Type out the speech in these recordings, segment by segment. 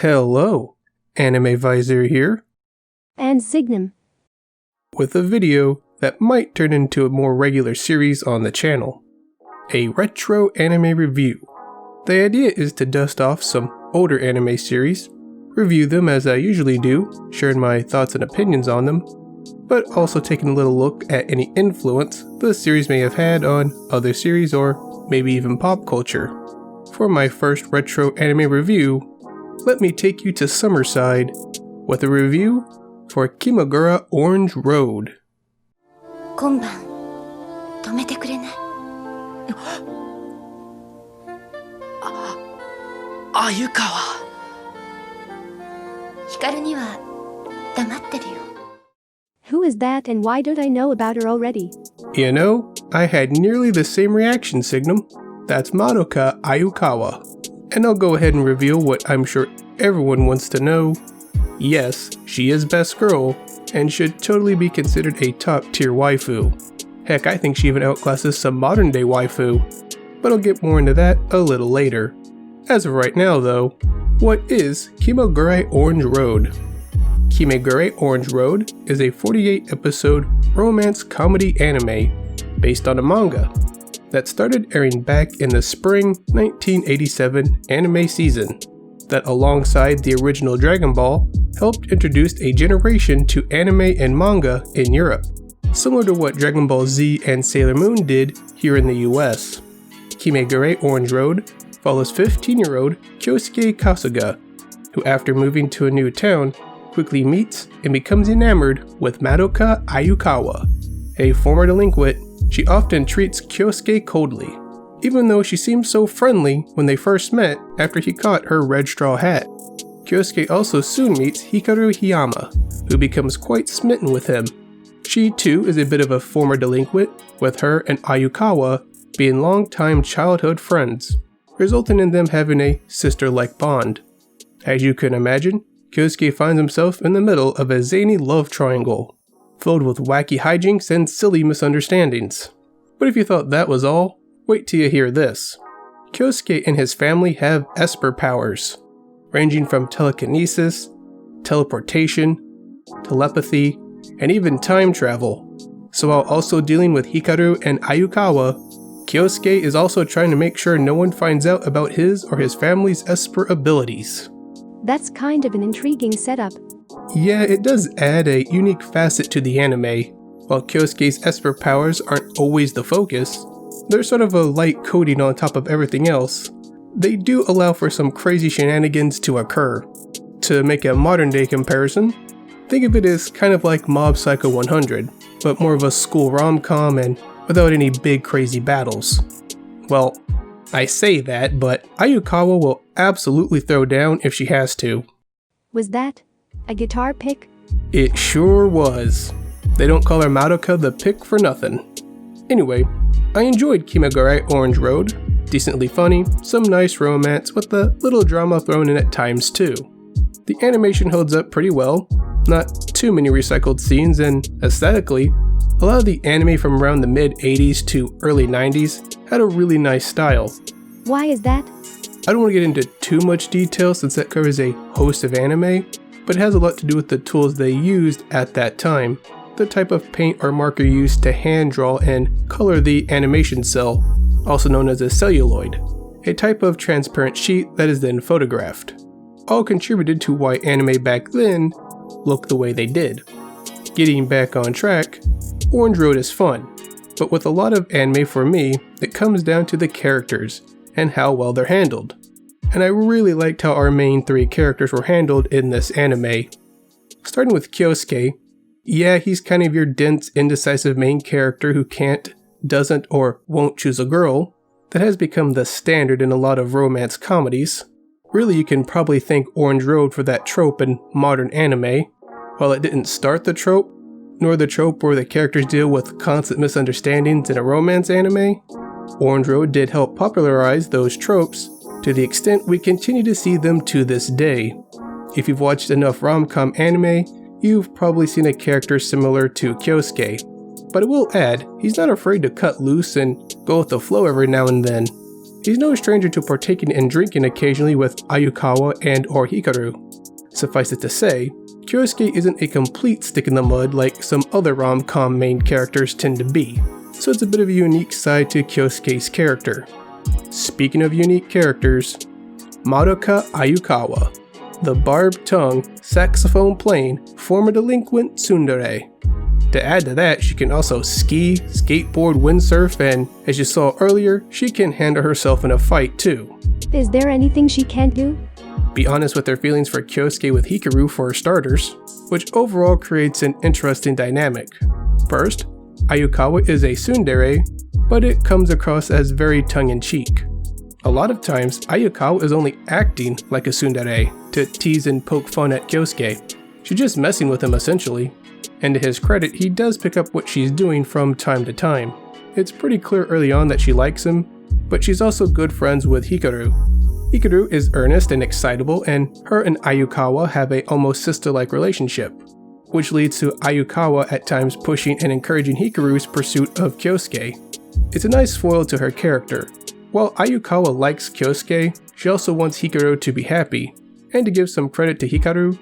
Hello, Anime Visor here, and SiGNUM, with a video that might turn into a more regular series on the channel. A retro anime review. The idea is to dust off some older anime series, review them as I usually do, sharing my thoughts and opinions on them, but also taking a little look at any influence the series may have had on other series or maybe even pop culture. For my first retro anime review, let me take you to Summerside with a review for Kimagure Orange Road. 今晩止めてくれない？鮎川。光には黙ってるよ。 Who is that and why don't I know about her already? You know, I had nearly the same reaction, SiGNUM. That's Madoka Ayukawa. And I'll go ahead and reveal what I'm sure everyone wants to know. Yes, she is best girl, and should totally be considered a top-tier waifu. Heck, I think she even outclasses some modern-day waifu. But I'll get more into that a little later. As of right now though, what is Kimagure Orange Road? Kimagure Orange Road is a 48-episode romance comedy anime based on a manga that started airing back in the spring 1987 anime season that, alongside the original Dragon Ball, helped introduce a generation to anime and manga in Europe, similar to what Dragon Ball Z and Sailor Moon did here in the US. Kimagure Orange Road follows 15-year-old Kyosuke Kasuga, who after moving to a new town, quickly meets and becomes enamored with Madoka Ayukawa. A former delinquent, she often treats Kyosuke coldly, even though she seemed so friendly when they first met after he caught her red straw hat. Kyosuke also soon meets Hikaru Hiyama, who becomes quite smitten with him. She too is a bit of a former delinquent, with her and Ayukawa being longtime childhood friends, resulting in them having a sister-like bond. As you can imagine, Kyosuke finds himself in the middle of a zany love triangle, filled with wacky hijinks and silly misunderstandings. But if you thought that was all, wait till you hear this. Kyosuke and his family have Esper powers, ranging from telekinesis, teleportation, telepathy, and even time travel. So while also dealing with Hikaru and Ayukawa, Kyosuke is also trying to make sure no one finds out about his or his family's Esper abilities. That's kind of an intriguing setup. Yeah, it does add a unique facet to the anime. While Kyosuke's Esper powers aren't always the focus, they're sort of a light coating on top of everything else. They do allow for some crazy shenanigans to occur. To make a modern day comparison, think of it as kind of like Mob Psycho 100, but more of a school rom-com and without any big crazy battles. Well, I say that, but Ayukawa will absolutely throw down if she has to. Was that a guitar pick? It sure was. They don't call her Madoka the pick for nothing. Anyway, I enjoyed Kimagure Orange Road. Decently funny, some nice romance with a little drama thrown in at times too. The animation holds up pretty well, not too many recycled scenes, and aesthetically, a lot of the anime from around the mid-80s to early 90s had a really nice style. Why is that? I don't want to get into too much detail since that covers a host of anime, but it has a lot to do with the tools they used at that time, the type of paint or marker used to hand draw and color the animation cell, also known as a celluloid, a type of transparent sheet that is then photographed. All contributed to why anime back then looked the way they did. Getting back on track, Orange Road is fun, but with a lot of anime for me, it comes down to the characters and how well they're handled. And I really liked how our main three characters were handled in this anime. Starting with Kyosuke, yeah, he's kind of your dense, indecisive main character who can't, doesn't, or won't choose a girl. That has become the standard in a lot of romance comedies. Really, you can probably thank Orange Road for that trope in modern anime. While it didn't start the trope, nor the trope where the characters deal with constant misunderstandings in a romance anime, Orange Road did help popularize those tropes to the extent we continue to see them to this day. If you've watched enough rom-com anime, you've probably seen a character similar to Kyosuke. But I will add, he's not afraid to cut loose and go with the flow every now and then. He's no stranger to partaking and drinking occasionally with Ayukawa and or Hikaru. Suffice it to say, Kyosuke isn't a complete stick in the mud like some other rom-com main characters tend to be, so it's a bit of a unique side to Kyosuke's character. Speaking of unique characters, Madoka Ayukawa, the barbed-tongued, saxophone-playing, former delinquent tsundere. To add to that, she can also ski, skateboard, windsurf, and as you saw earlier, she can handle herself in a fight too. Is there anything she can't do? Be honest with her feelings for Kyosuke with Hikaru for starters, which overall creates an interesting dynamic. First, Ayukawa is a tsundere, but it comes across as very tongue-in-cheek. A lot of times, Ayukawa is only acting like a tsundere to tease and poke fun at Kyosuke. She's just messing with him essentially. And to his credit, he does pick up what she's doing from time to time. It's pretty clear early on that she likes him, but she's also good friends with Hikaru. Hikaru is earnest and excitable, and her and Ayukawa have a almost sister-like relationship, which leads to Ayukawa at times pushing and encouraging Hikaru's pursuit of Kyosuke. It's a nice foil to her character. While Ayukawa likes Kyosuke, she also wants Hikaru to be happy, and to give some credit to Hikaru,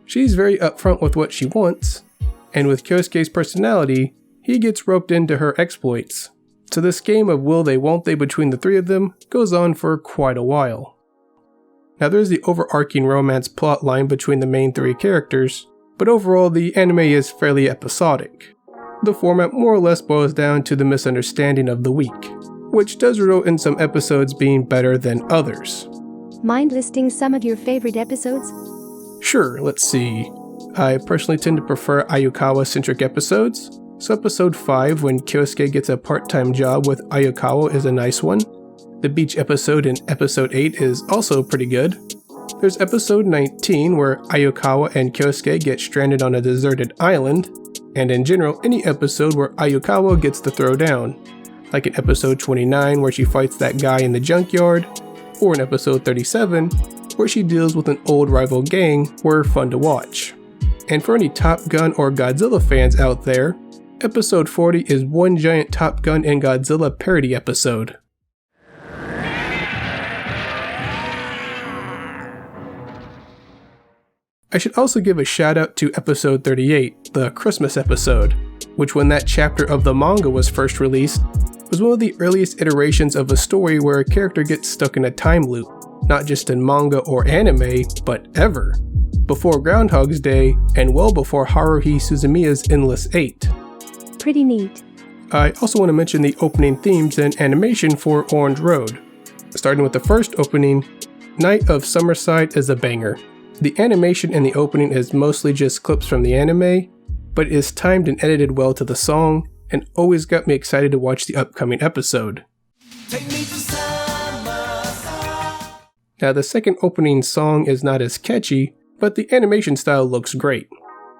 she's very upfront with what she wants, and with Kyosuke's personality, he gets roped into her exploits. So this game of will they won't they between the three of them goes on for quite a while. Now there's the overarching romance plot line between the main three characters, but overall the anime is fairly episodic. The format more or less boils down to the misunderstanding of the week, which does result in some episodes being better than others. Mind listing some of your favorite episodes? Sure, let's see. I personally tend to prefer Ayukawa-centric episodes, so episode 5 when Kyosuke gets a part-time job with Ayukawa is a nice one. The beach episode in episode 8 is also pretty good. There's episode 19 where Ayukawa and Kyosuke get stranded on a deserted island, and in general any episode where Ayukawa gets the throwdown, like in episode 29 where she fights that guy in the junkyard, or in episode 37 where she deals with an old rival gang were fun to watch. And for any Top Gun or Godzilla fans out there, episode 40 is one giant Top Gun and Godzilla parody episode. I should also give a shout out to episode 38, the Christmas episode, which when that chapter of the manga was first released, was one of the earliest iterations of a story where a character gets stuck in a time loop, not just in manga or anime, but ever. Before Groundhog's Day, and well before Haruhi Suzumiya's Endless 8. Pretty neat. I also want to mention the opening themes and animation for Orange Road. Starting with the first opening, Night of Summerside is a banger. The animation in the opening is mostly just clips from the anime, but it is timed and edited well to the song, and always got me excited to watch the upcoming episode. Now the second opening song is not as catchy, but the animation style looks great.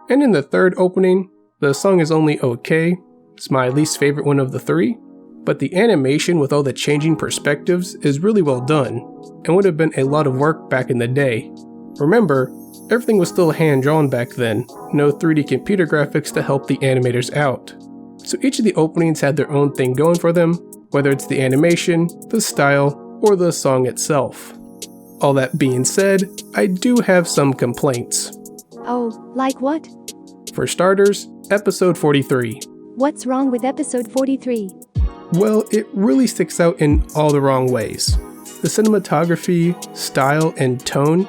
And in the third opening, the song is only okay. It's my least favorite one of the three, but the animation with all the changing perspectives is really well done, and would have been a lot of work back in the day. Remember, everything was still hand-drawn back then, no 3D computer graphics to help the animators out. So each of the openings had their own thing going for them, whether it's the animation, the style, or the song itself. All that being said, I do have some complaints. Oh, like what? For starters, episode 43. What's wrong with episode 43? Well, it really sticks out in all the wrong ways. The cinematography, style, and tone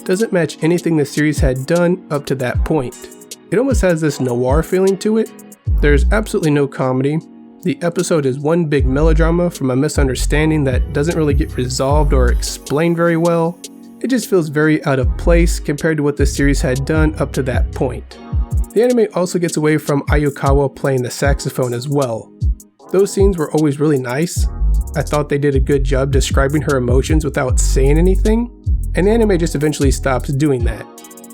doesn't match anything the series had done up to that point. It almost has this noir feeling to it. There's absolutely no comedy. The episode is one big melodrama from a misunderstanding that doesn't really get resolved or explained very well. It just feels very out of place compared to what the series had done up to that point. The anime also gets away from Ayukawa playing the saxophone as well. Those scenes were always really nice. I thought they did a good job describing her emotions without saying anything, and the anime just eventually stops doing that.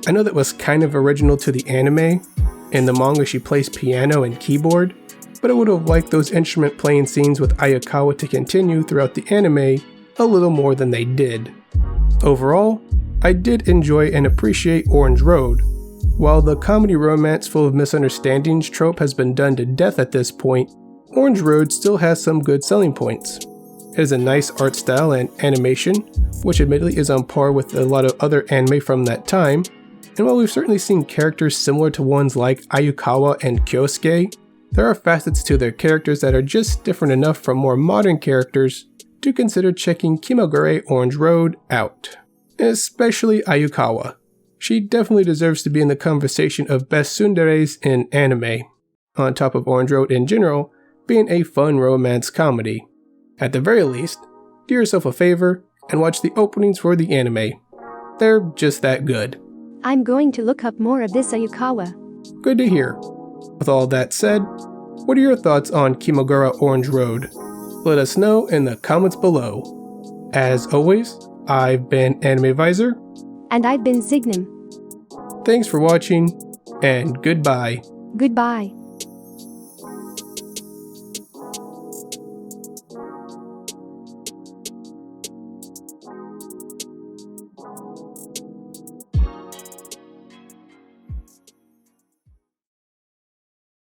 I know that was kind of original to the anime. In the manga she plays piano and keyboard, but I would have liked those instrument playing scenes with Ayukawa to continue throughout the anime a little more than they did. Overall, I did enjoy and appreciate Orange Road. While the comedy romance full of misunderstandings trope has been done to death at this point, Orange Road still has some good selling points. It has a nice art style and animation, which admittedly is on par with a lot of other anime from that time. And while we've certainly seen characters similar to ones like Ayukawa and Kyosuke, there are facets to their characters that are just different enough from more modern characters to consider checking Kimagure Orange Road out. Especially Ayukawa. She definitely deserves to be in the conversation of best tsunderes in anime, on top of Orange Road in general being a fun romance comedy. At the very least, do yourself a favor and watch the openings for the anime. They're just that good. I'm going to look up more of this Ayukawa. Good to hear. With all that said, what are your thoughts on Kimagure Orange Road? Let us know in the comments below. As always, I've been Anime VISOR. And I've been SiGNUM. Thanks for watching, and goodbye. Goodbye.